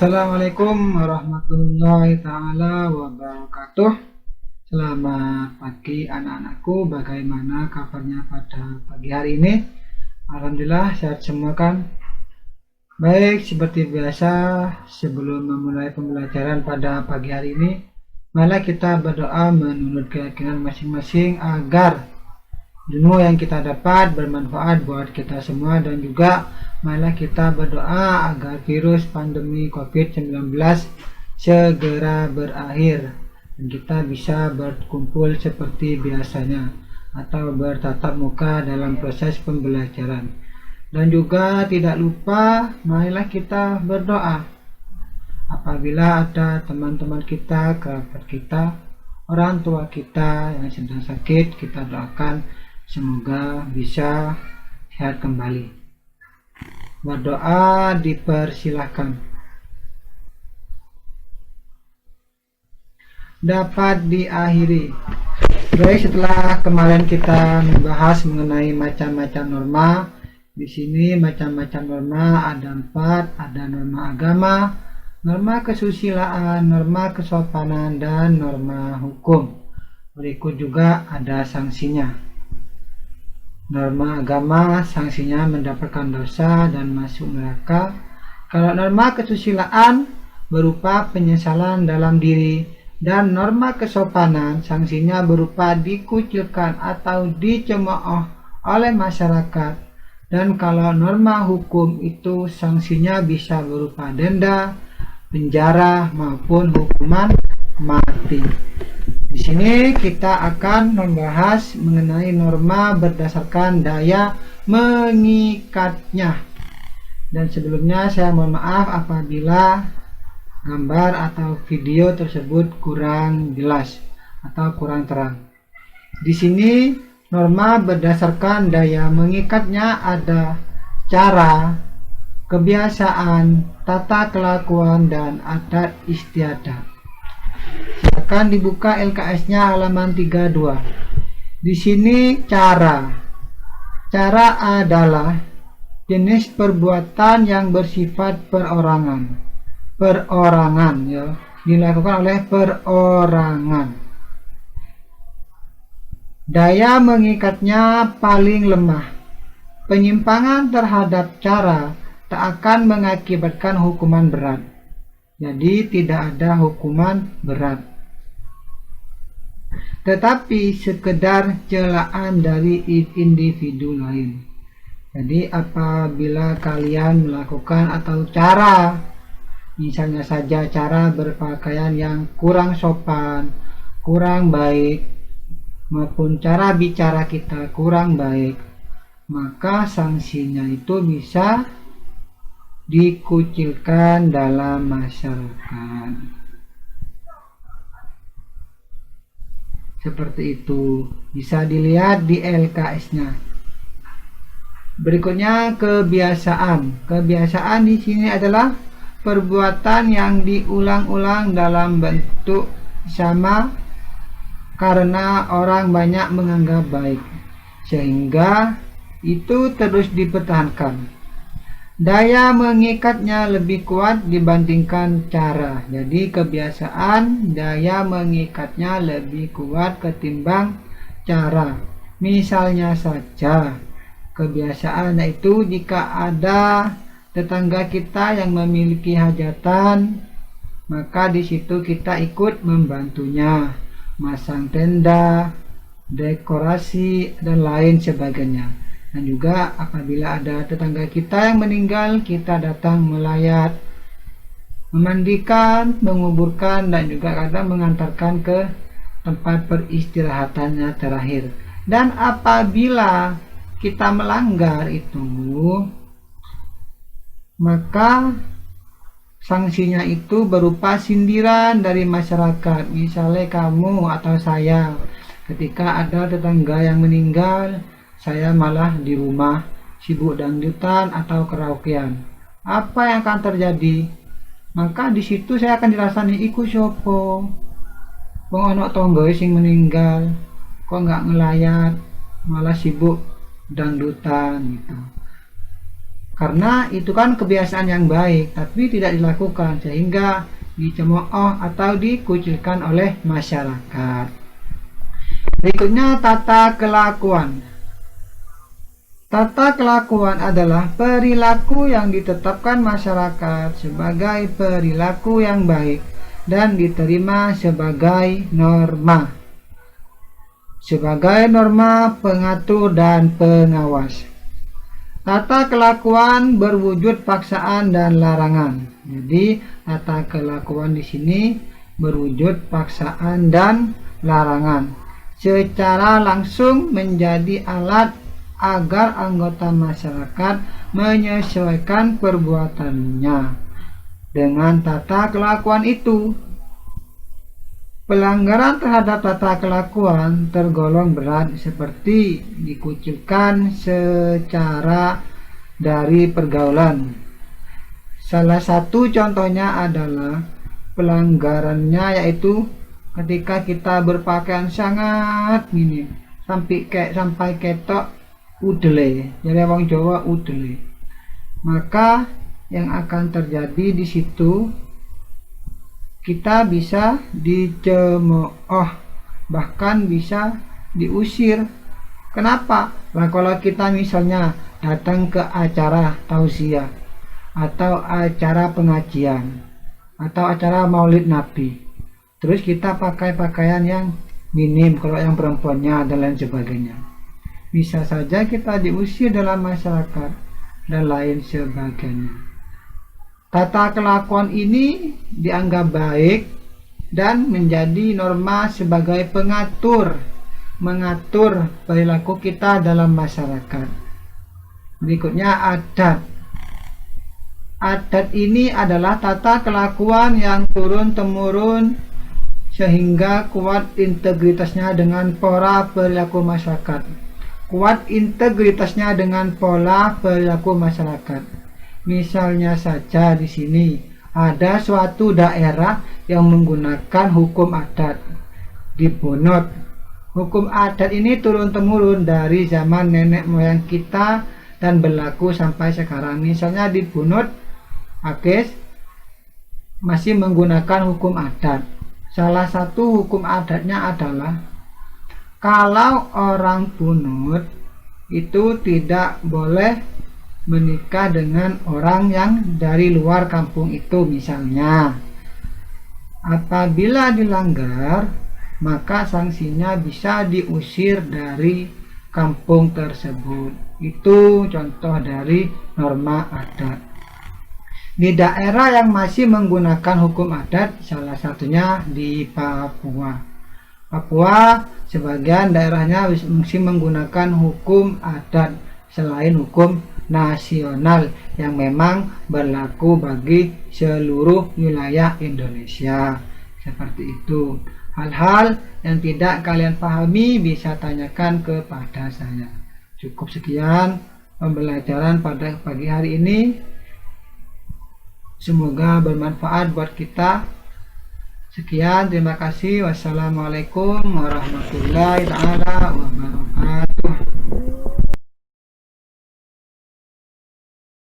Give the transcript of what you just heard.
Assalamualaikum warahmatullahi taala wabarakatuh. Selamat pagi anak-anakku, bagaimana kabarnya pada pagi hari ini? Alhamdulillah sehat semua kan? Baik, seperti biasa sebelum memulai pembelajaran pada pagi hari ini, marilah kita berdoa menurut keyakinan masing-masing agar ilmu yang kita dapat bermanfaat buat kita semua, dan juga marilah kita berdoa agar virus pandemi COVID-19 segera berakhir dan kita bisa berkumpul seperti biasanya atau bertatap muka dalam proses pembelajaran. Dan juga tidak lupa marilah kita berdoa apabila ada teman-teman kita, kerabat kita, orang tua kita yang sedang sakit, kita doakan semoga bisa sehat kembali. Berdoa dipersilahkan. Dapat diakhiri. Baik, setelah kemarin kita membahas mengenai macam-macam norma, di sini macam-macam norma ada 4, ada norma agama, norma kesusilaan, norma kesopanan, dan norma hukum. Berikut juga ada sanksinya. Norma agama, sanksinya mendapatkan dosa dan masuk neraka. Kalau norma kesusilaan berupa penyesalan dalam diri, dan norma kesopanan sanksinya berupa dikucilkan atau dicemooh oleh masyarakat. Dan kalau norma hukum itu sanksinya bisa berupa denda, penjara, maupun hukuman mati. Di sini kita akan membahas mengenai norma berdasarkan daya mengikatnya. Dan sebelumnya saya mohon maaf apabila gambar atau video tersebut kurang jelas atau kurang terang. Di sini norma berdasarkan daya mengikatnya ada cara, kebiasaan, tata kelakuan, dan adat istiadat. Akan dibuka LKS-nya halaman 32. Di sini cara adalah jenis perbuatan yang bersifat perorangan ya, dilakukan oleh perorangan. Daya mengikatnya paling lemah. Penyimpangan terhadap cara tak akan mengakibatkan hukuman berat. Jadi tidak ada hukuman berat, tetapi sekedar celaan dari individu lain. Jadi apabila kalian melakukan atau cara, misalnya saja cara berpakaian yang kurang sopan, kurang baik, maupun cara bicara kita kurang baik, maka sanksinya itu bisa dikucilkan dalam masyarakat. Seperti itu, bisa dilihat di LKS-nya. Berikutnya kebiasaan. Kebiasaan di sini adalah perbuatan yang diulang-ulang dalam bentuk sama karena orang banyak menganggap baik, sehingga itu terus dipertahankan. Daya mengikatnya lebih kuat dibandingkan cara. Jadi kebiasaan daya mengikatnya lebih kuat ketimbang cara. Misalnya saja kebiasaan itu jika ada tetangga kita yang memiliki hajatan, maka di situ kita ikut membantunya, masang tenda, dekorasi, dan lain sebagainya. Dan juga apabila ada tetangga kita yang meninggal, kita datang melayat, memandikan, menguburkan, dan juga kadang mengantarkan ke tempat peristirahatannya terakhir. Dan apabila kita melanggar itu, maka sanksinya itu berupa sindiran dari masyarakat. Misalnya kamu atau saya, ketika ada tetangga yang meninggal, saya malah di rumah sibuk dangdutan atau karaokean, apa yang akan terjadi? Maka di situ saya akan dirasani iku sopo wong ana tangga sing meninggal kok nggak ngelayat, malah sibuk dangdutan gitu. karena itu kan kebiasaan yang baik tapi tidak dilakukan sehingga dicemooh atau dikucilkan oleh masyarakat. Berikutnya tata kelakuan. Tata kelakuan adalah perilaku yang ditetapkan masyarakat sebagai perilaku yang baik dan diterima sebagai norma. Sebagai norma pengatur dan pengawas. Tata kelakuan berwujud paksaan dan larangan. Jadi tata kelakuan di sini berwujud paksaan dan larangan. Secara langsung menjadi alat agar anggota masyarakat menyesuaikan perbuatannya dengan tata kelakuan itu. Pelanggaran terhadap tata kelakuan tergolong berat seperti dikucilkan secara dari pergaulan. Salah satu contohnya adalah pelanggarannya yaitu ketika kita berpakaian sangat minim sampai ketok udele, jadi wong Jawa udele. Maka yang akan terjadi di situ kita bisa dicemooh, bahkan bisa diusir. Kenapa? Nah, kalau kita misalnya datang ke acara tausiah atau acara pengajian atau acara maulid nabi, terus kita pakai pakaian yang minim kalau yang perempuannya dan lain sebagainya, bisa saja kita diusir dalam masyarakat dan lain sebagainya. Tata kelakuan ini dianggap baik dan menjadi norma sebagai mengatur perilaku kita dalam masyarakat. Berikutnya adat. Adat ini adalah tata kelakuan yang turun-temurun sehingga kuat integritasnya dengan pola perilaku masyarakat. Kuat integritasnya dengan pola perilaku masyarakat. Misalnya saja di sini ada suatu daerah yang menggunakan hukum adat di Bunut. Hukum adat ini turun-temurun dari zaman nenek moyang kita dan berlaku sampai sekarang. Misalnya di Bunut, Akes masih menggunakan hukum adat. Salah satu hukum adatnya adalah kalau orang Bunut itu tidak boleh menikah dengan orang yang dari luar kampung itu. Misalnya apabila dilanggar, maka sanksinya bisa diusir dari kampung tersebut. Itu contoh dari norma adat. Di daerah yang masih menggunakan hukum adat, salah satunya di Papua. Papua sebagian daerahnya masih menggunakan hukum adat selain hukum nasional yang memang berlaku bagi seluruh wilayah Indonesia. Seperti itu. Hal-hal yang tidak kalian pahami bisa tanyakan kepada saya. Cukup sekian pembelajaran pada pagi hari ini. Semoga bermanfaat buat kita. Sekian, terima kasih. Wassalamualaikum warahmatullahi wabarakatuh.